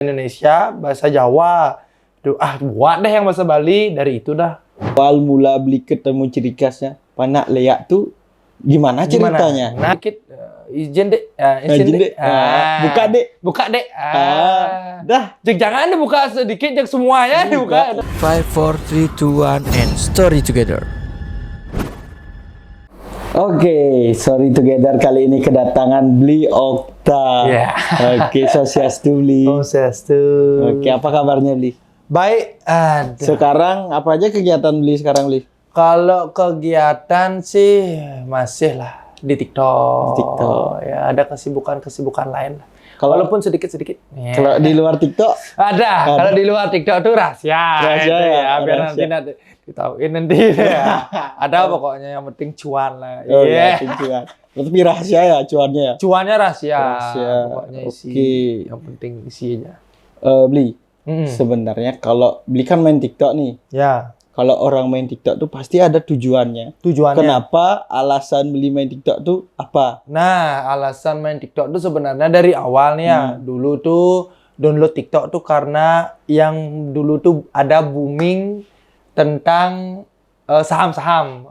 Indonesia, bahasa Jawa. Buat deh yang bahasa Bali, dari itu dah. Awal mula beli ketemu ciri khasnya Panak Leak tuh gimana ceritanya? Nah, dikit izin dek, Izin dek. Buka dek. Buka dek. Dah. Jangan dibuka sedikit, jangan semuanya dibuka. 5, 4, 3, 2, 1 and story together. Oke, sorry together kali ini kedatangan Bli Okta. Yeah. Oke, sosiastu Bli. Oke, apa kabarnya Bli? Baik. Sekarang apa aja kegiatan Bli sekarang Bli? Kalau kegiatan sih masih lah di TikTok. Di TikTok. Ya, ada kesibukan lain lah. Walaupun sedikit-sedikit. Kalau di luar TikTok? Ada. Kalau di luar TikTok tuh rahasia. Rahasia ya. Biar nanti ditauin nanti ya. Ada pokoknya yang penting cuan lah. Oh iya, cuan. Tapi rahasia ya cuannya ya? Cuannya rahasia. Pokoknya isi. Yang penting isi aja. Bli, sebenarnya kalau Bli kan main TikTok nih. Ya. Kalau orang main TikTok tuh pasti ada tujuannya. Kenapa alasan Bli main TikTok tuh apa? Nah, alasan main TikTok tuh sebenarnya dari awalnya. Dulu tuh download TikTok tuh karena yang dulu tuh ada booming tentang saham-saham.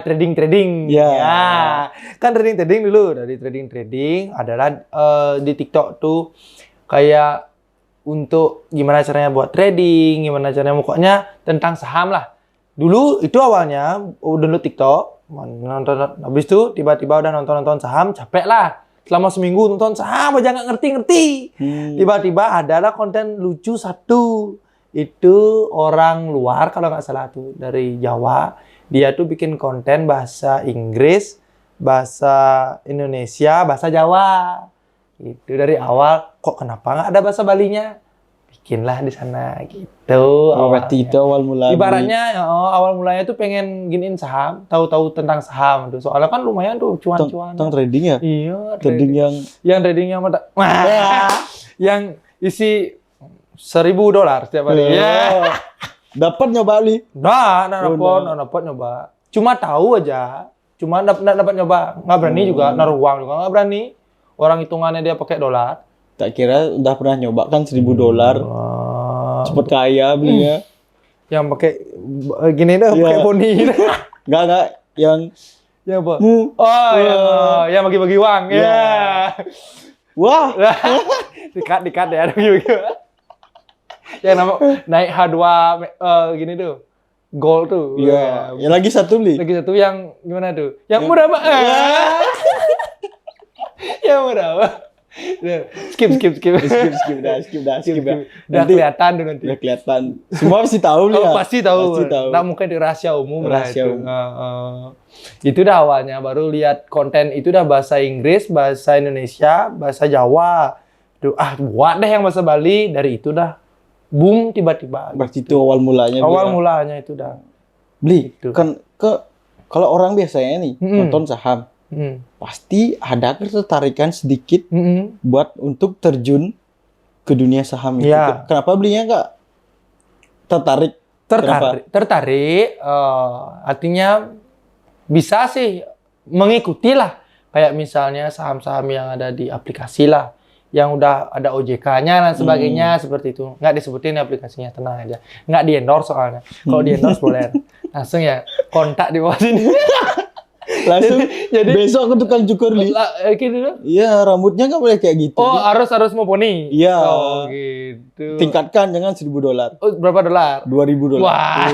Trading. Ya. Kan trading dulu. Dari trading adalah di TikTok tuh kayak untuk gimana caranya buat trading, gimana caranya pokoknya tentang saham lah. Dulu itu awalnya download TikTok, nonton, habis itu tiba-tiba udah nonton saham, capek lah. Selama seminggu nonton saham aja nggak ngerti. Tiba-tiba adalah konten lucu satu. Itu orang luar kalau nggak salah tuh dari Jawa. Dia tuh bikin konten bahasa Inggris, bahasa Indonesia, bahasa Jawa. Itu dari awal kok kenapa nggak ada bahasa Balinya? Bikinlah di sana gitu. Berarti itu awal mulanya. Ibaratnya awal mulanya tuh pengen giniin saham, tahu-tahu tentang saham tuh. Soalnya kan lumayan tuh cuan-cuan. Tentang trading ya? Iya, trading yang trading yang yang isi $1.000 setiap hari. Dapat nyoba Bli? Dapat nyoba. Cuma tahu aja. Cuma dapat nyoba. Nggak berani juga, naruh uang juga nggak berani. Orang hitungannya dia pakai dolar. Tak kira udah pernah nyoba kan $1.000. Cepet kaya belinya. Yang pakai gini dah, pakai boni. Enggak. Yang apa? Yang bagi-bagi uang. Ya. Wah. Dikat ya bagi-bagi. Yang nama naik H2 gini tuh. Gold tuh. Iya. Yang lagi satu Bli. Lagi satu yang gimana tuh? Yang murah Pak. Yang murah Pak. Skip dah. Udah kelihatan tuh nanti. Udah kelihatan. Semua pasti tahu Bli ya. Pasti tahu. Nah, mungkin di rahasia umum lah itu. Itu dah awalnya, baru lihat konten itu dah bahasa Inggris, bahasa Indonesia, bahasa Jawa. Buat deh yang bahasa Bali, dari itu dah boom tiba-tiba. Berarti itu awal mulanya. Mulanya itu dah. Bli, gitu. Kan kalau orang biasanya nih nonton saham, pasti ada ketertarikan sedikit buat untuk terjun ke dunia saham itu. Ya. Kenapa Blinya nggak tertarik? Tertarik, artinya bisa sih mengikuti lah. Kayak misalnya saham-saham yang ada di aplikasi lah, yang udah ada OJK-nya dan sebagainya, seperti itu. Nggak disebutin aplikasinya, tenang aja. Nggak di-endorse soalnya. Kalau di-endorse boleh. Langsung ya, kontak di bawah sini. Langsung, jadi besok aku tukang cukur Bli. Iya, rambutnya nggak boleh kayak gitu. Harus mau poni? Iya. Gitu. Tingkatkan, jangan $1.000. Berapa dolar? $2.000. Wah.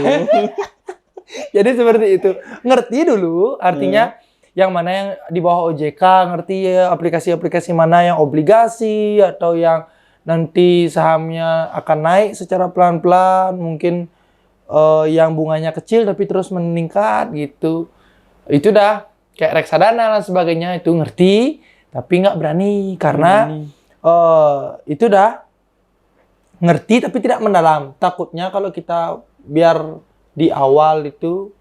Jadi seperti itu. Ngerti dulu, artinya yang mana yang di bawah OJK, ngerti ya aplikasi-aplikasi mana yang obligasi atau yang nanti sahamnya akan naik secara pelan-pelan, mungkin yang bunganya kecil tapi terus meningkat gitu. Itu dah kayak reksadana dan sebagainya, itu ngerti tapi nggak berani karena itu dah ngerti tapi tidak mendalam. Takutnya kalau kita biar di awal itu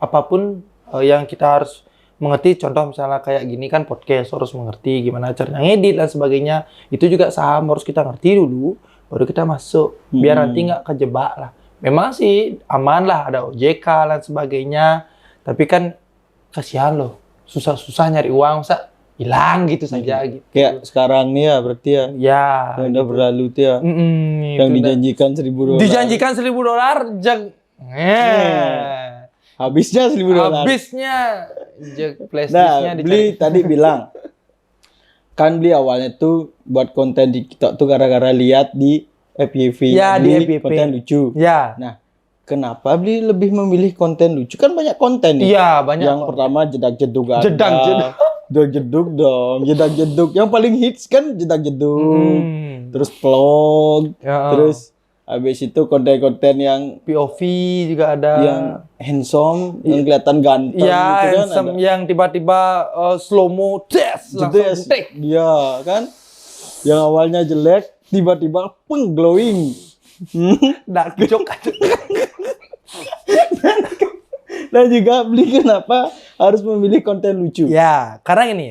apapun yang kita harus mengerti, contoh misalnya kayak gini kan podcast, harus mengerti gimana caranya ngedit dan sebagainya. Itu juga saham harus kita ngerti dulu, baru kita masuk. Biar nanti nggak kejebak lah. Memang sih aman lah, ada OJK dan sebagainya. Tapi kan kasihan loh, susah-susah nyari uang, masa hilang gitu saja gitu. Kayak sekarang nih ya berarti ya. Ya. Yang udah berlalu tuh ya. Yang itu dijanjikan $1.000. dijanjikan $1.000 Habisnya $1.000. habisnya Nah, beli tadi bilang kan beli awalnya tuh buat konten di TikTok tuh gara-gara lihat di FYP. Ya, di beli FYP. konten lucu. Ya. Nah, kenapa beli lebih memilih konten lucu? Kan banyak konten nih. Iya, banyak. Yang pertama jedak-jeduk ada. Jedak-jeduk. Jedak-jeduk dong. Jedak-jeduk. Yang paling hits kan jedak-jeduk. Terus vlog. Ya. Terus habis itu konten-konten yang POV juga ada. yang handsome, yang kelihatan ganteng Iya, gitu kan handsome, ada. yang tiba-tiba slow mo langsung Jedes. take. Iya, kan? Yang awalnya jelek, tiba-tiba glowing. Nggak kecok. Dan juga beli kenapa harus memilih konten lucu? Ya, karena ini.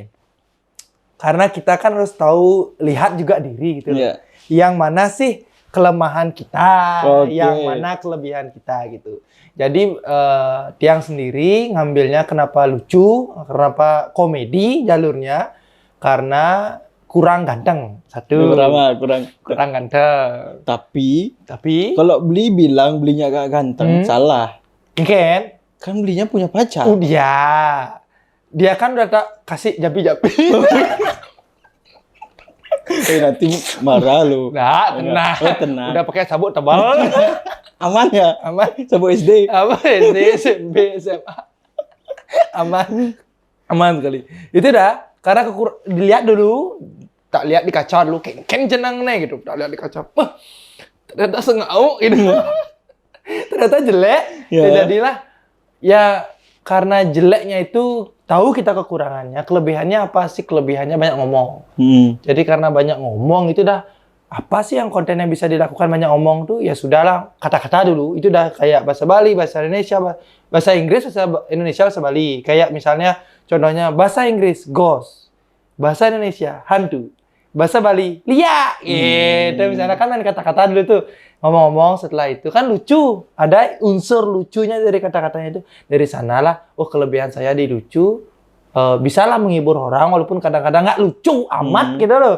Karena kita kan harus tahu, lihat juga diri gitu. Iya. Yang mana sih kelemahan kita, Oke. yang mana kelebihan kita gitu. Jadi Tiang sendiri ngambilnya kenapa lucu, kenapa komedi jalurnya, karena kurang ganteng. Satu. Pertama, Kurang ganteng. Tapi Tapi kalau beli bilang belinya gak ganteng, salah. mungkin Kan belinya punya pacar. dia kan udah tak kasih japi-japi. Nanti marah lu. Nah, tenang. Oh, tenang. Udah pakai sabuk tebal. Aman ya? Aman. Sabuk SD. Apa SD, SMP, SMA. Aman. Aman sekali. Itu dah. Karena dilihat dulu. Tak lihat di kaca dulu. Keng jenang nih gitu. Tak lihat di kaca. Wah, ternyata sengau gitu. Ternyata jelek. Ya. Ya. Jadilah. Ya karena jeleknya itu tahu kita kekurangannya. Kelebihannya apa sih? Kelebihannya banyak ngomong. Jadi karena banyak ngomong itu dah. Apa sih yang konten yang bisa dilakukan banyak ngomong tuh? Ya sudahlah, kata-kata dulu. Itu udah kayak bahasa Bali, bahasa Indonesia, bahasa Inggris, bahasa Indonesia, bahasa Bali. Kayak misalnya, contohnya bahasa Inggris, ghost. Bahasa Indonesia, hantu. Bahasa Bali, lia. Gitu. Misalnya kan main kata-kata dulu tuh. Ngomong-ngomong setelah itu kan lucu. Ada unsur lucunya dari kata-katanya itu. Dari sanalah, oh kelebihan saya di lucu. Bisalah menghibur orang walaupun kadang-kadang nggak lucu amat gitu loh.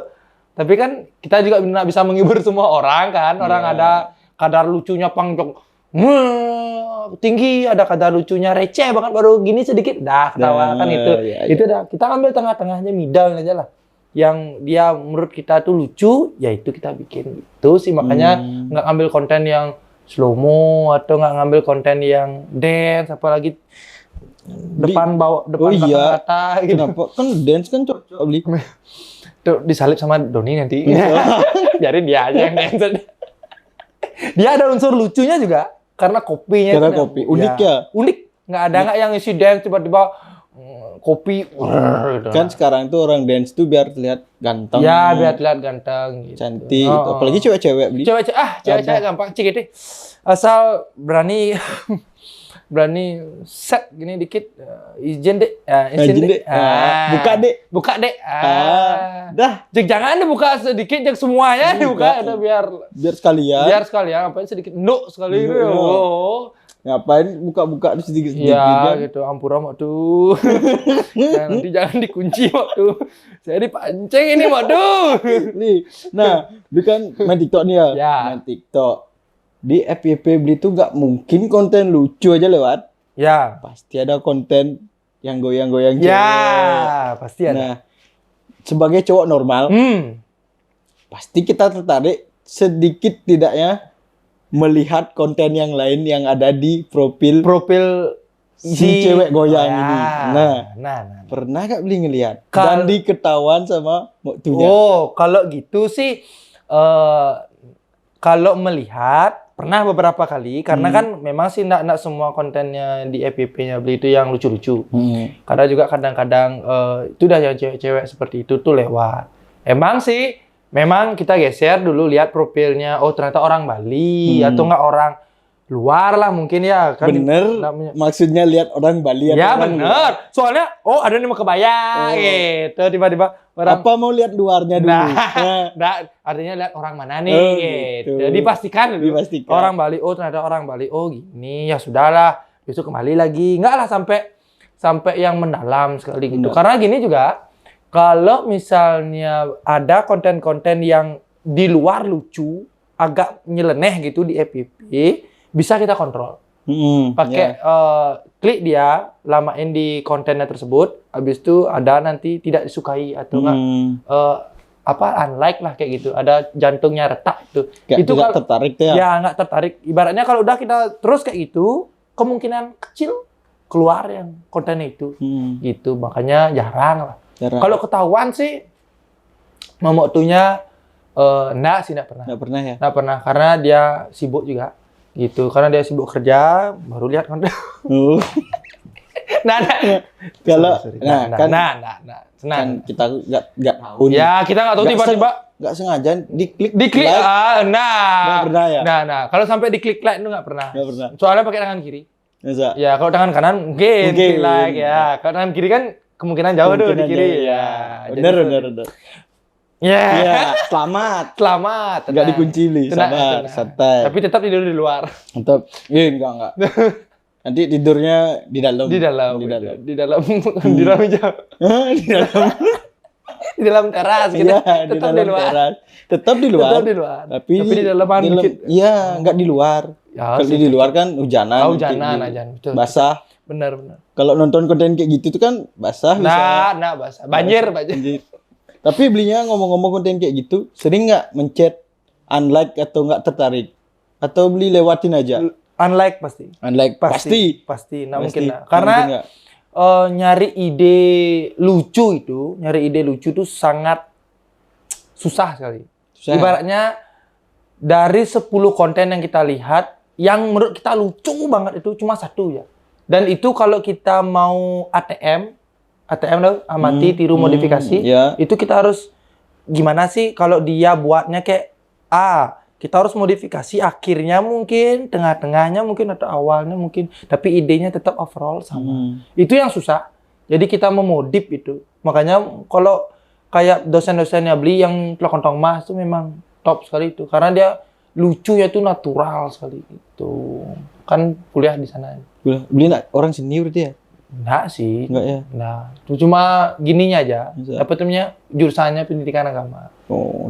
Tapi kan kita juga nggak bisa menghibur semua orang kan. Orang ada kadar lucunya panjang tinggi, ada kadar lucunya receh banget baru gini sedikit dah ketawa kan itu. Itu dah kita ambil tengah-tengahnya middle aja lah. Yang dia menurut kita tuh lucu, ya itu kita bikin gitu sih. Makanya nggak ngambil konten yang slow mo atau nggak ngambil konten yang dance apalagi depan kata gitu. Kenapa? Kan dance kan cocok beli. Tuh disalip sama Doni nanti. Biarin dia aja yang dance. Dia ada unsur lucunya juga karena kopinya. Karena kopi unik ya. Unik. Nggak ada nggak yang isi dance tiba-tiba kopi. Kan sekarang tuh orang dance tuh biar terlihat ganteng. Ya biar terlihat ganteng. Gitu. Cantik. Gitu. Apalagi cewek-cewek beli. Cewek-cewek gampang cik gitu. Asal berani set gini dikit izin dek izin dek buka dek dah jangan dibuka sedikit jangan semuanya dibuka itu biar sekalian ngapain sedikit sekali itu ngapain buka sedikit ya gitu ampura waktu nanti jangan dikunci waktu saya dipancing ini waktu nih nah bukan main TikTok nih ya. Main TikTok di FYP beli tuh nggak mungkin konten lucu aja lewat. Ya. Pasti ada konten yang goyang-goyang cewek. Ya, pasti ada. Nah, sebagai cowok normal, pasti kita tertarik sedikit tidaknya melihat konten yang lain yang ada di profil si cewek goyang ini. Nah, pernah nggak beli ngelihat? Dan diketahuan sama waktunya. Oh, kalau gitu sih, kalau melihat pernah beberapa kali karena kan memang sih enggak semua kontennya di FYP-nya beli itu yang lucu-lucu. Karena juga kadang-kadang itu dah yang cewek-cewek seperti itu tuh lewat. Emang sih memang kita geser dulu lihat profilnya, oh ternyata orang Bali atau enggak orang luar lah mungkin ya kan. Bener, maksudnya lihat orang Bali ya bener. Soalnya ada nih mau kebayang gitu tiba-tiba orang apa mau lihat luarnya dulu. Artinya lihat orang mana nih gitu. Dipastikan orang Bali, ternyata orang Bali, gini ya sudahlah besok kembali lagi. Enggak lah sampai yang mendalam sekali gitu. Karena gini juga Kalau misalnya ada konten-konten yang di luar lucu, agak nyeleneh gitu di FYP, bisa kita kontrol. Pakai klik dia, lamain di kontennya tersebut, habis itu ada nanti tidak disukai atau enggak unlike lah kayak gitu. Ada jantungnya retak itu. Itu tidak tertarik tuh ya. Ya, nggak tertarik. Ibaratnya kalau udah kita terus kayak gitu, kemungkinan kecil keluar yang kontennya itu. Gitu. Makanya jarang lah. Kalau ketahuan sih memoktunya enggak pernah. Enggak pernah ya? Enggak pernah karena dia sibuk juga. Gitu. Karena dia sibuk kerja, baru lihat konten. Kalau senang. Kan kita enggak tahu. Ya, kita enggak tahu tiba-tiba enggak sengaja diklik like. Enggak pernah ya? Nah, kalau sampai diklik like itu enggak pernah. Enggak pernah. Soalnya pakai tangan kiri. Masa? Ya, kalau tangan kanan mungkin klik like ya. Kalau tangan kiri kan kemungkinan jauh tuh di kiri ya. Benar. Ya, selamat. Enggak dikunci li, sabar, santai. Tapi tetap tidur di luar. Tetap. Enggak. Nanti tidurnya di dalam. Di dalam jam. Di dalam teras gitu. Ya, tetap di luar. Teras. Tetap di luar. Tapi di dalam dikit. Iya, enggak di luar. Ya, kalau di luar kan hujanan. Hujanan. Betul. Basah. Benar. Kalau nonton konten kayak gitu tuh kan basah. Basah. Banjir. Tapi belinya ngomong-ngomong konten kayak gitu, sering nggak mencet unlike atau nggak tertarik? Atau beli lewatin aja? Unlike pasti. Unlike pasti. Nggak mungkin lah. Karena nyari ide lucu itu sangat susah sekali. Ibaratnya dari 10 konten yang kita lihat, yang menurut kita lucu banget itu cuma 1 ya. Dan itu kalau kita mau ATM amati, tiru, modifikasi, itu kita harus gimana sih kalau dia buatnya kayak kita harus modifikasi akhirnya mungkin, tengah-tengahnya mungkin atau awalnya mungkin, tapi idenya tetap overall sama. Itu yang susah. Jadi kita memodif itu. Makanya kalau kayak dosen-dosennya beli yang Kelontong Mas itu memang top sekali itu karena dia lucunya tuh natural sekali itu. Kan kuliah di sana. Beli enggak orang seni berarti ya? Enggak sih. Enggak ya? Nah, cuma gininya aja. Apa namanya? Jurusannya pendidikan agama.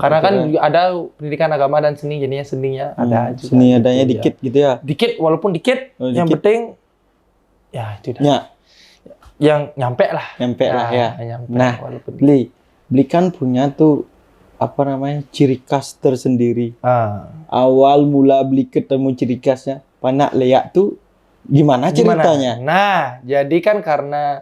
Karena kan juga ada pendidikan agama dan seni, jadinya seninya ada juga. Seni adanya gitu, dikit gitu ya? Dikit, walaupun dikit. Yang penting, ya itu dah. Yang nyampe lah ya. Nyampe, nah, beli kan punya tuh apa namanya ciri khas tersendiri. Awal mula beli ketemu ciri khasnya, Panak Leak tuh gimana ceritanya? Nah, jadi kan karena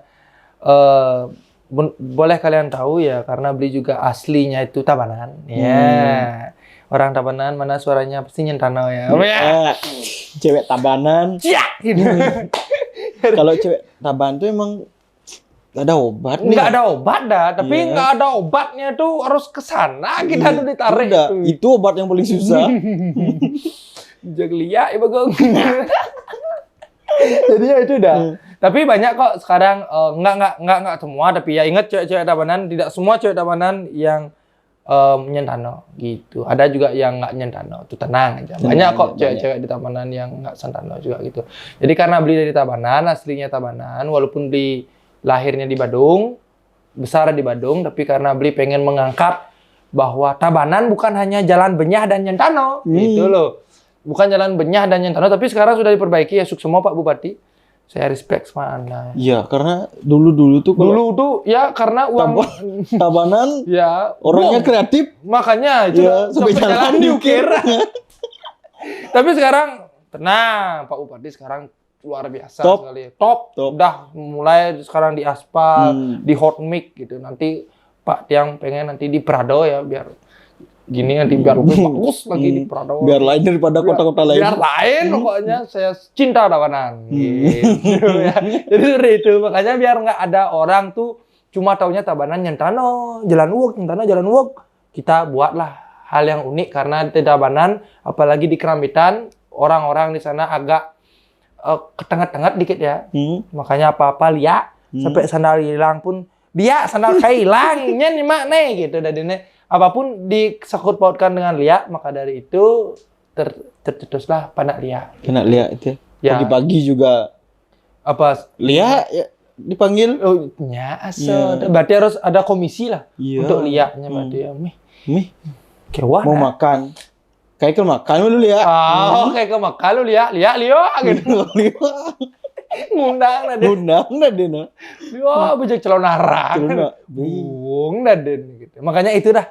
boleh kalian tahu ya, karena beli juga aslinya itu Tabanan. Ya, orang Tabanan mana suaranya pasti Nyentano ya. Cewek Tabanan. Kalau cewek Tabanan tuh emang nggak ada obat nih. Nggak ada obat dah, tapi nggak ada obatnya tuh harus ke sana kita tuh ditarik. Itu obat yang paling susah. Jaglia ya bagong. Jadi ya itu dah. Tapi banyak kok sekarang nggak semua, tapi ya ingat cewek-cewek Tabanan, tidak semua cewek Tabanan yang Nyentano gitu. Ada juga yang nggak Nyentano, itu tenang aja. Banyak kok cewek-cewek di Tabanan yang nggak Sentano juga gitu. Jadi karena beli dari Tabanan, aslinya Tabanan, walaupun beli lahirnya di Badung, besar di Badung, tapi karena beli pengen mengangkat bahwa Tabanan bukan hanya Jalan Benyah dan Nyentano, gitu loh. Bukan Jalan Benyah dan Nyentano, tapi sekarang sudah diperbaiki ya, sukses semua Pak Bupati. Saya respect sama Anda. Iya, karena dulu tuh ya karena uang Tabanan ya orangnya kreatif, makanya itu sampai jalan diukir. Tapi sekarang tenang, Pak Bupati sekarang luar biasa sekali. Top. Udah mulai sekarang di aspal, di hot mix gitu. Nanti Pak Tiang pengen nanti di Prado ya, biar gini nanti biar lebih bagus lagi di Prado. Biar lain daripada kota-kota lain. Biar lain pokoknya saya cinta Tabanan. Gitu ya. Jadi seperti itu. Makanya biar nggak ada orang tuh cuma taunya Tabanan Nyentano, Jalan Uwok, Nyentano Jalan Uwok. Kita buatlah hal yang unik karena di Tabanan, apalagi di Kerambitan, orang-orang di sana agak ketengah-tengah dikit ya. Makanya apa-apa liat sampai sandal hilang pun dia sandal kayak hilangnya nih mak nih gitu. Dan ini apapun disangkut pautkan dengan liat, maka dari itu tercetuslah Panak Leak. Panak Leak itu ya. Pagi-pagi juga apa liat ya, dipanggil. Oh, nya Iya. berarti harus ada komisi lah Iya. untuk liaknya berarti ya. Mih, Kewah. mau makan. Kayak ke makan dulu ya. Oh, kayak ke makan lu liak Leo gitu. Ngundang dah dia. Undang dah dia no. Wah, bejek celon narang. Celana. Buang dah dia gitu. Makanya itu dah.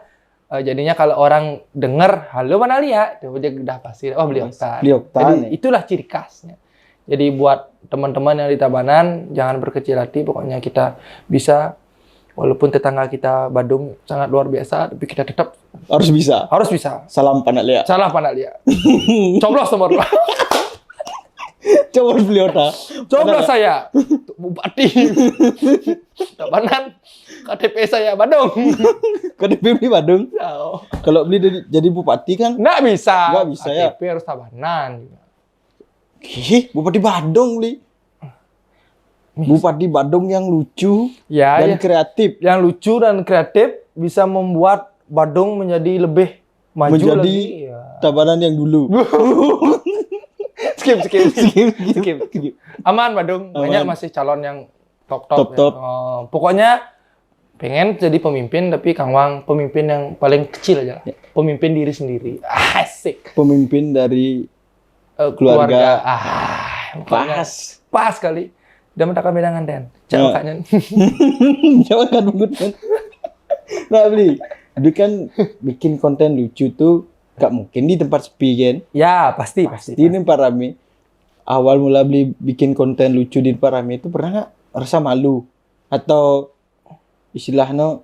Jadinya kalau orang dengar halo mana Lia, dia udah pasti oh beli Oktan. Beli Oktan, Jadi ya. itulah ciri khasnya. Jadi buat teman-teman yang di Tabanan jangan berkecil hati, pokoknya kita bisa walaupun tetangga kita Badung sangat luar biasa, tapi kita tetap Harus bisa. harus bisa. Salam panak Lia. Salah Pak Lia. Coblos nomor 2. Coba beliau ta. Coblos saya. Bupati. Tabanan. KTP saya Badung. KTP beli Badung. Oh. Kalau beli jadi bupati kan, Nggak bisa. Nggak bisa, ya. KTP harus Tabanan. bupati Badung beli. Bupati Badung yang lucu Ya, dan ya. kreatif. Yang lucu dan kreatif bisa membuat Badung menjadi lebih maju Menjadi lagi. Ya. Tabanan yang dulu. skip. Aman Badung. Banyak Aman. masih calon yang top. Top. Ya. Pokoknya pengen jadi pemimpin, tapi Kang Wang pemimpin yang paling kecil aja. Ya. Pemimpin diri sendiri. Asik. Pemimpin dari Keluarga. Pokoknya pas kali. Udah mentakkan bedangan Den. Cak Ya. makanya. Jangan kan menggunakan. Nah beli. Dia kan bikin konten lucu tuh gak mungkin di tempat sepi kan. Ya, pasti. Di tempat rame. Awal mula beli bikin konten lucu di tempat rame itu pernah nggak rasa malu atau istilahnya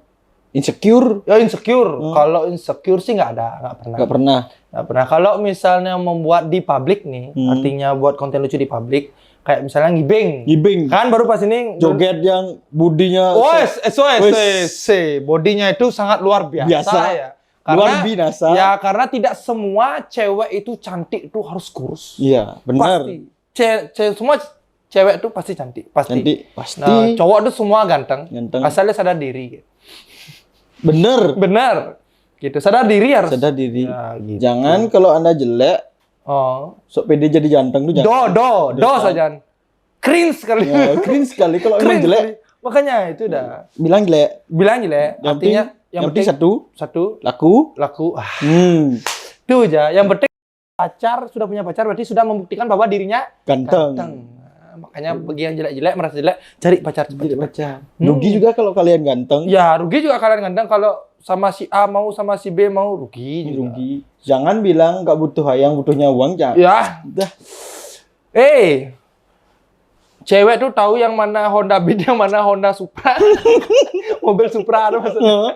insecure? Ya insecure. Kalau insecure sih nggak pernah. Nggak pernah. Nggak pernah. Kalau misalnya membuat di publik nih, artinya buat konten lucu di publik, kayak misalnya ngibing. Gibing. Kan baru pas ini Joget yang budinya SOS. Bodinya itu sangat luar biasa, ya. Luar binasa. Ya, karena tidak semua cewek itu cantik itu harus kurus. Iya, benar. Pasti. Semua cewek itu pasti cantik, pasti. Cantik, pasti. Nah, cowok itu semua ganteng. Ganteng. Asalnya sadar diri. Gitu. Bener. Benar. Gitu. Sadar diri harus. Sadar diri. Ya, gitu. Jangan kalau Anda jelek, Oh. sok pede jadi ganteng tuh jangan. Do saja. Cringe sekali. Ya, cringe sekali kalau emang Cringe jelek. sekali. Makanya itu udah. Bilang jelek. Bilang jelek. Yang Artinya yang penting satu laku. laku. Itu aja. Yang penting sudah punya pacar berarti sudah membuktikan bahwa dirinya Ganteng. ganteng. Nah, makanya bagi yang jelek-jelek merasa jelek cari pacar Jadi cepat. baca. Rugi juga kalau kalian ganteng. Ya, rugi juga kalian ganteng kalau sama si A mau sama si B mau rugi juga. Rugi. Jangan bilang nggak butuh hayang, butuhnya uang. Jangan. Ya. Dah. Cewek tuh tahu yang mana Honda Beat, yang mana Honda Supra. Mobil Supra ada maksudnya.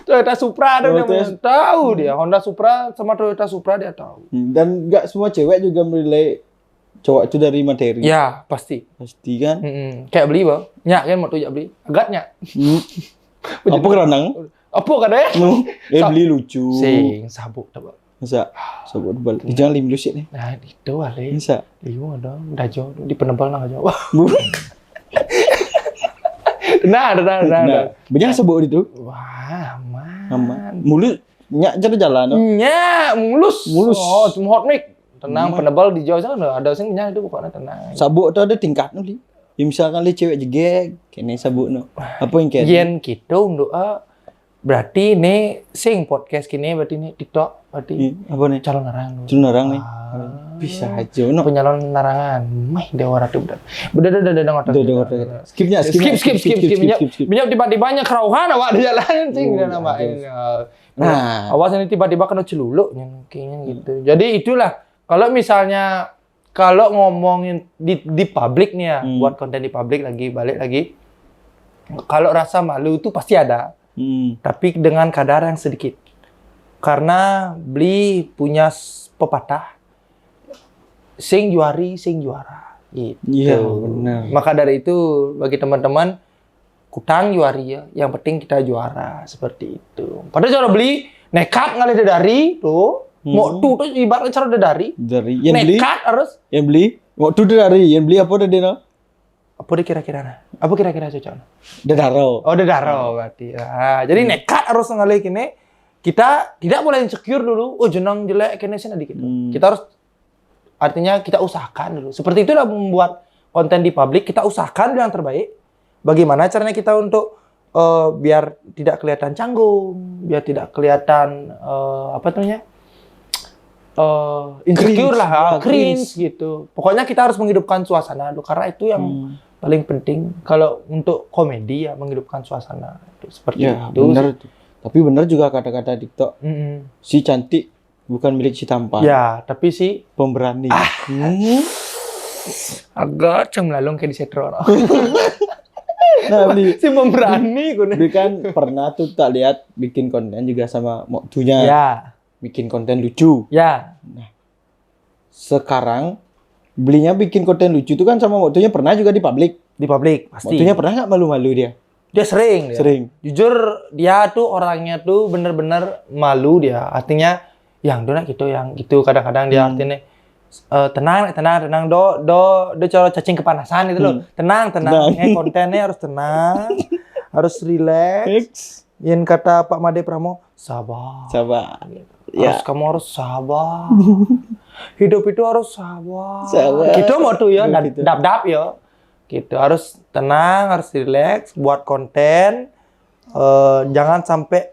Toyota Supra ada dia tahu dia. Honda Supra sama Toyota Supra dia tahu. Dan nggak semua cewek juga menilai cowok itu dari materi. Ya, pasti. Pasti kan. Kayak beli, Bang. Nyak kan mau tuh beli. Agaknya. Apa keranang? Apa kadang? Beli lucu. Sing sabuk tak, Masa? Sebut balik. Jangan lim sih nih. Nah, itu wale. Bisa. Iya dong, dajo di penebal nang aja. Nah. Banyak sebut itu. Wah, Aman. Mulus nyak jadi jalan. No? Nya, mulus. Mulus. Oh, cuma hot mic. Tenang, penebal di jauh sana ada sing nya itu pokoknya tenang. Sabuk tuh ada tingkat nih. Ya, misalkan li cewek jegek, kene sabuk no. Apa yang kene? Yen gitu doa. Berarti nih sing podcast kini berarti nih TikTok berarti Apa nih? calon narang. Calon narang nih. Bisa aja no. Penyalon larangan. Meh dewa ratu udah. Udah ngotot. Skip. Minyak tiba-tibanya kerauhan awak di jalan cing dan nama. Nah, Awas ini tiba-tiba kena celuluk kayaknya gitu. Jadi itulah kalau misalnya kalau ngomongin di publik nih ya, buat konten di publik lagi balik lagi. Kalau rasa malu itu pasti ada. Tapi dengan kadar yang sedikit. Karena beli punya pepatah sing juari sing juara gitu. Iya, benar. Maka dari itu bagi teman-teman kutang juari ya, yang penting kita juara seperti itu. Padahal cara beli nekat ngali dari tuh. Mau tuh ibaratnya cara dari yang beli nekat harus yang beli waktu dari yang beli apa udah dia no? apa dia kira-kira apa kira-kira cocok? Dadaro. Oh, dadaro berarti. Nah, jadi nekat harus ngali kini. Kita tidak boleh insecure dulu. Oh, jenang jelek kene sini dikit. Kita harus artinya kita usahakan dulu. Seperti itulah membuat konten di publik, kita usahakan yang terbaik. Bagaimana caranya kita untuk biar tidak kelihatan canggung, biar tidak kelihatan apa namanya, insecure lah, cringe gitu. Pokoknya kita harus menghidupkan suasana dulu, karena itu yang paling penting kalau untuk komedi ya, menghidupkan suasana itu seperti Ya, itu. benar tuh. Tapi benar juga kata-kata TikTok. Si cantik bukan milik si tampan. Ya, tapi si Pemberani. agak cemlalung kayak di setro. Nah, Bli, Si pemberani gue. Bli kan pernah tuh tak lihat bikin konten juga sama Moktunya. Ya, Bikin konten lucu. ya. Sekarang belinya bikin konten lucu tuh kan sama Moktunya pernah juga di publik. Di publik pasti. Moktunya pernah nggak malu-malu dia? Dia sering. Sering. Jujur dia tuh orangnya tuh bener-bener malu dia. Artinya yang dona gitu, yang gitu kadang-kadang dia artinya tenang do cara cacing kepanasan gitu loh. Tenang. Kontennya harus tenang, harus relax. Yang kata Pak Made Pramo, sabar. Ya. Kamu harus sabar. Hidup itu harus sabar. Sabar. Gitu mau tuh ya, Gitu. dap ya. Gitu, harus tenang, harus relax, buat konten. Jangan sampai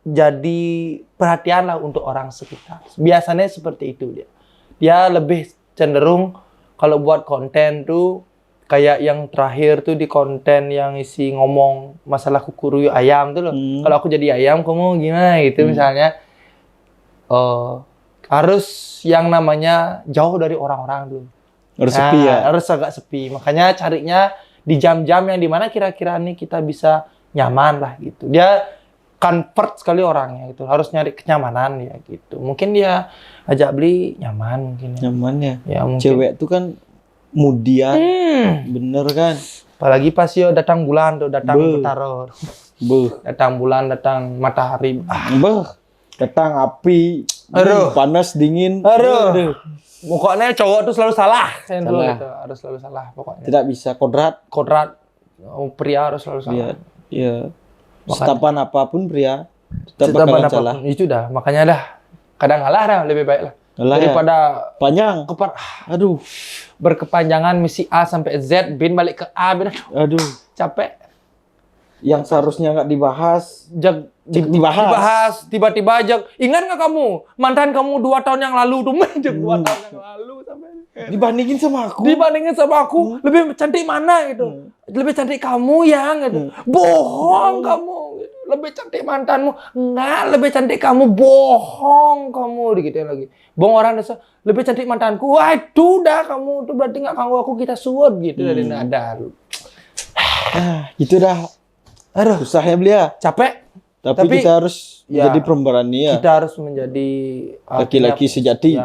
jadi perhatian lah untuk orang sekitar. Biasanya seperti itu dia. Dia lebih cenderung kalau buat konten tuh kayak yang terakhir tuh di konten yang isi ngomong masalah kukuruyu ayam tuh loh. Kalau aku jadi ayam, kamu gimana gitu misalnya. Harus yang namanya jauh dari orang-orang dulu. Harus sepi ya. Harus agak sepi. Makanya carinya di jam-jam yang dimana kira-kira nih kita bisa nyaman lah gitu. Dia comfort sekali orangnya itu. Harus nyari kenyamanan ya gitu. Mungkin dia ajak beli nyaman mungkin. Nyaman ya. Ya mungkin. Cewek tuh kan mudian. Bener kan? Apalagi pas yo datang bulan tuh, datang utara. Datang bulan, datang matahari. Datang api. Aduh. Panas dingin. Aduh. Pokoknya cowok tuh selalu salah. Salah. Gitu. Harus selalu salah pokoknya. Tidak bisa kodrat. Pria harus selalu salah. Iya. Setapan apapun pria tetap bakalan salah. Itu dah. Makanya dah. Kadang ngalah dah lebih baik lah. Daripada panjang. Aduh. Berkepanjangan misi A sampai Z, bin balik ke A, bin Aduh. capek. Yang seharusnya nggak dibahas. Dibahas. Tiba-tiba aja. Ingat nggak kamu? Mantan kamu 2 tahun yang lalu tuh. 2 tahun yang lalu. Sampai. Dibandingin sama aku. Lebih cantik mana gitu. Lebih cantik kamu yang gitu. Bohong kamu. Gitu. Lebih cantik mantanmu. Enggak, lebih cantik kamu. Bohong kamu. Gitu lagi. Bohong orang desa. Lebih cantik mantanku. Wah itu dah kamu. Itu berarti nggak kamu aku kita suap gitu. Dari nada. Gitu dah. Aduh. Susah ya belia. Capek. Tapi kita harus menjadi pemberani ya. Kita harus menjadi laki-laki sejati.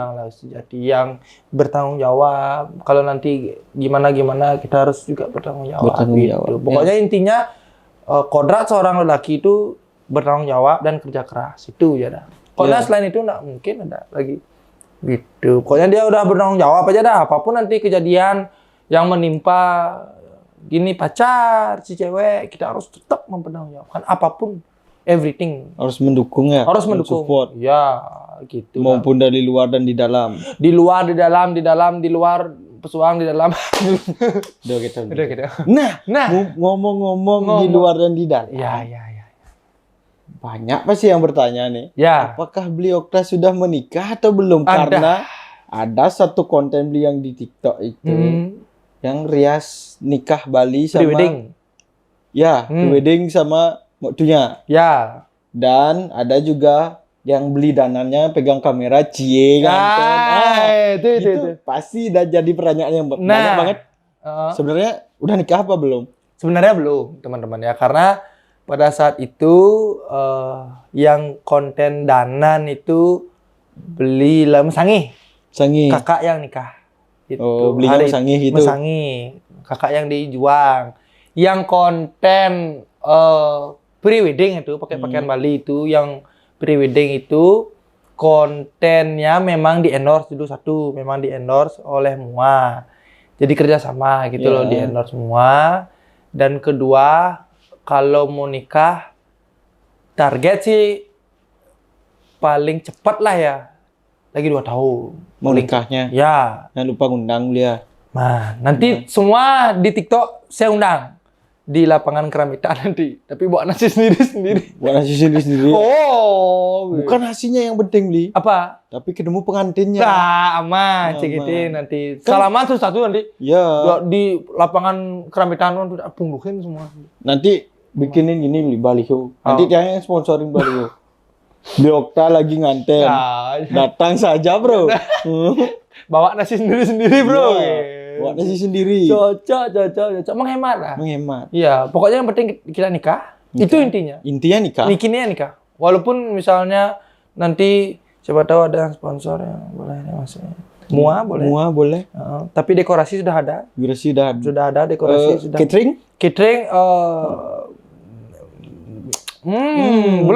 Yang bertanggung jawab. Kalau nanti gimana kita harus juga bertanggung jawab. Pokoknya intinya kodrat seorang lelaki itu bertanggung jawab dan kerja keras. Itu ya dah. Pokoknya selain itu nggak mungkin ada lagi. Gitu. Pokoknya dia udah bertanggung jawab aja dah. Apapun nanti kejadian yang menimpa gini pacar si cewek, kita harus tetap mempertanggungjawabkan apapun. Everything harus mendukung ya, harus mendukung, support ya gitu maupun dari luar dan di dalam, di luar pesuang di dalam. Udah gitu. Nah ngomong-ngomong di luar dan di dalam, ya banyak pasti yang bertanya nih, ya apakah beliau sudah menikah atau belum? Karena ada satu konten beliau yang di TikTok itu yang rias nikah Bali sama prewedding. Prewedding sama Moktunya. Ya. Dan ada juga yang beli danannya pegang kamera cie itu pasti udah jadi pertanyaan yang banyak banget. Sebenarnya udah nikah apa belum? Sebenarnya belum, teman-teman ya, karena pada saat itu yang konten danan itu beli mesangi. Kakak yang nikah. Itu. Oh, belinya mesangi gitu. Kakak yang dijuang. Yang konten pre-wedding itu pakai pakaian Bali itu, yang pre-wedding itu kontennya memang di-endorse dulu memang di-endorse oleh MUA. Jadi kerjasama gitu loh, di-endorse semua. Dan kedua, kalau mau nikah target sih paling cepat lah ya. Lagi 2 tahun. Mau nikahnya? Ya. Jangan lupa ngundang dia. Nah, nanti semua di TikTok saya undang di lapangan keramitan nanti. Tapi buat nasi sendiri-sendiri. Buat nasi sendiri-sendiri. Oh, Bukan nasinya yang penting, Bli. apa? Tapi ketemu pengantinnya. Nah, aman, Aman. cekitin nanti. Kan- Salaman satu nanti. Ya. Di lapangan keramitan kan udah pungguhin semua. Nanti bikinin gini, Bli, baliho. Nanti dia yang sponsorin baliho. Biokta lagi nganten. Nah, Datang saja, bro. bawa nasi sendiri-sendiri, bro. Iya. Buat nasi sendiri. Cocok. Menghemat lah. Menghemat. Iya, pokoknya yang penting kita nikah. Itu intinya. Intinya nikah. Bikinnya nikah. Walaupun misalnya nanti siapa tahu ada sponsor yang boleh maksudnya. Mua boleh. Mua boleh. Tapi dekorasi sudah ada. Durasi dah. Sudah ada dekorasi sudah. Catering? Catering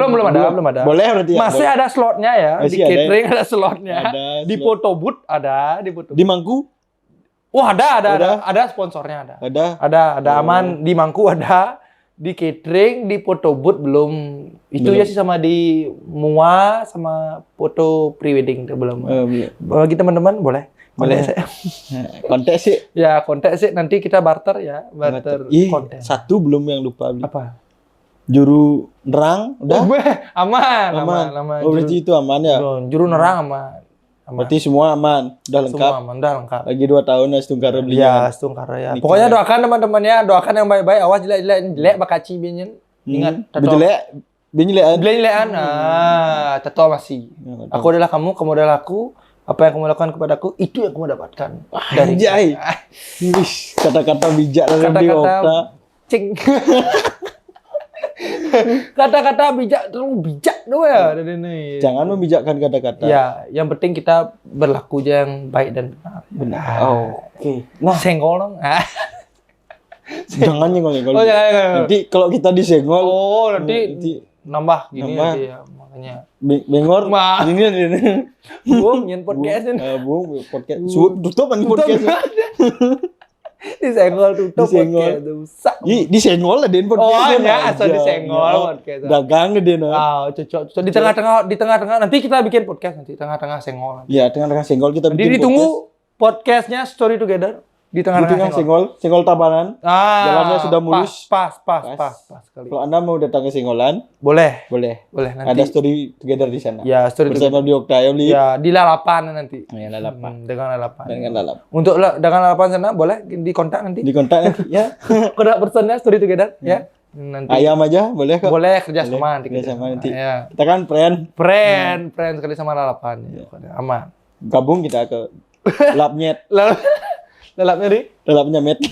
belum ada. Boleh berarti ya? Masih Boleh. ada slotnya ya. Masih Di ada catering ada slotnya. Ada Di slot. photo booth ada, di photo. Di Mangku? Oh, ada Ada? sponsornya ada. Ada. Ada aman di Mangku ada, di catering, di photo booth belum. Itu Belum. ya sih sama di Mua sama foto prewedding itu belum. Bagi teman-teman boleh. Boleh. Kontak saya. Kontak sih. Ya, kontak sih nanti kita barter ya, barter Ih, konten. satu belum yang lupa. Bli. Apa? Juru nerang, udah? Oh, aman. Oh, berarti itu aman ya? Juru nerang aman. Berarti semua aman, udah lengkap. Semua aman, udah lengkap. Lagi 2 tahun ya setungkara beli. Ya, setungkara ya. Nikah. Pokoknya doakan teman-teman ya, doakan yang baik-baik. Awas jelek bakaci binyen. Ingat, Bejelek, binjelekan. Jelek-jelekan. Tato masih. Ya, Aku adalah kamu adalah aku. Apa yang kamu lakukan kepadaku, itu yang kamu dapatkan. Anjay. Wih, kata-kata bijak dari Okta. Kata-kata cing. Kata-kata bijak, terlalu bijak doang ya dari ini. Jangan membijakkan kata-kata. Ya, yang penting kita berlaku aja yang baik dan benar. Benar. Oh, oke. Nah, Senggol dong. jangan nyenggol-nyenggol. Oh, jangan. Nanti kalau kita disenggol, Oh, nanti nambah gini Nambah. nanti ya. Makanya. bengor. Ma. Ini. Bung, nyen podcast ini. Bung, podcast. Tutup kan podcast. Disenggol tutup Disenggol. podcast. Rusak. Disenggol lah Den podcast. Oh, Den ya, aja. asal disenggol Ya, podcast. Dagang deh Den. Cocok. Di tengah-tengah nanti kita bikin podcast nanti tengah-tengah senggol. Ya, tengah-tengah senggol kita Jadi bikin ditunggu podcastnya Story Together di podcast. Di tengah-tengah tengah senggol tabanan. Jalannya sudah mulus. Pas sekali. Kalau Anda mau datang ke Senggolan, Boleh boleh. nanti. Ada story together di sana. Ya, Story Bersama Together. di Okta ya, Bli. Ya, di lalapan nanti. Ya, lalapan. Dengan lalapan. Dengan lalap. Untuk dengan lalapan sana boleh dikontak nanti. Di kontak nanti ya. Kontak personnya Story Together ya. Nanti. Ayam aja boleh kok. Boleh kerjasama nanti. Kerjasama nanti. Ya. Kita kan friend. Friend sekali sama lalapan. Ya. Aman. Gabung kita ke Lapnyet. Lalapnya di? Lalapnya Met.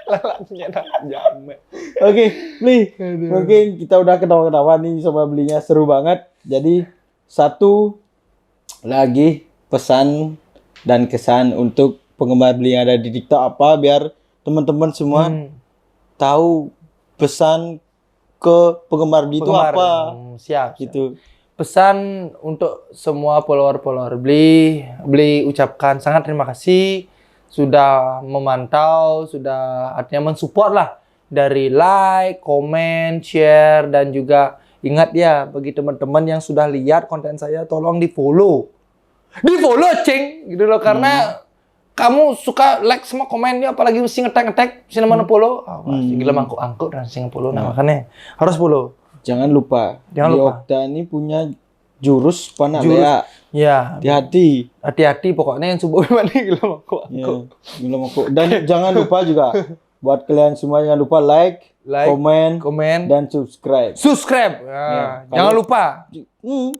Lalapnya jamet. Oke, Bli. Mungkin kita udah ketawa-ketawa nih sama belinya seru banget. Jadi satu lagi pesan dan kesan untuk penggemar beli yang ada di TikTok apa biar teman-teman semua tahu pesan ke penggemar beli itu apa Siap. gitu. Pesan untuk semua follower beli ucapkan sangat terima kasih sudah memantau, sudah artinya mensupport lah dari like, komen, share dan juga ingat ya bagi teman-teman yang sudah lihat konten saya tolong di-follow. Di-follow ceng gitu loh karena kamu suka like semua komennya apalagi mesti ngetek nama follow. Gila mangkuk-angkuk dan sing follow nah makanya harus follow. Jangan lupa. Jangan lupa. Okta ini punya jurus panah Jurus. bea. Ya, Hati-hati. hati-hati pokoknya yang subuh mandi gila mangkuk. Ya, gila mangkuk. Dan jangan lupa juga buat kalian semua jangan lupa like, komen, dan subscribe. Subscribe. Ya, Jangan lupa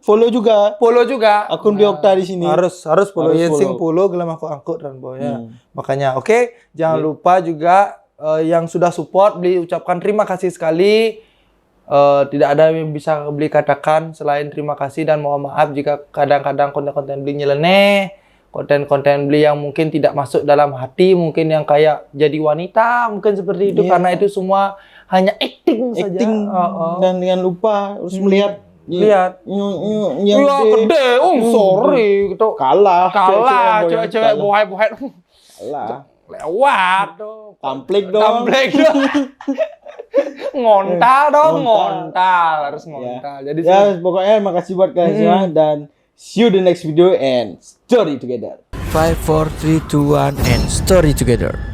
Follow juga follow juga akun Biokta di sini. harus follow Harus Yensing follow. follow gelam aku angkut dan boya. Makanya oke, jangan lupa juga yang sudah support beli ucapkan terima kasih sekali. Tidak ada yang bisa beli katakan selain terima kasih dan mohon maaf jika kadang-kadang konten-konten beli nyeleneh, konten-konten beli yang mungkin tidak masuk dalam hati, mungkin yang kayak jadi wanita, mungkin seperti itu karena itu semua hanya acting saja. Dan jangan lupa harus melihat Lihat. yang Iya gede, sorry gitu. kalah Cewek-cewek bohai-bohai. kalah Lewat dong. Tamplik dong. Tamplik dong. Ngontal harus ngontal. Jadi ya pokoknya makasih buat kalian semua dan see you the next video and story together. 5, 4, 3, 2, 1, and story together.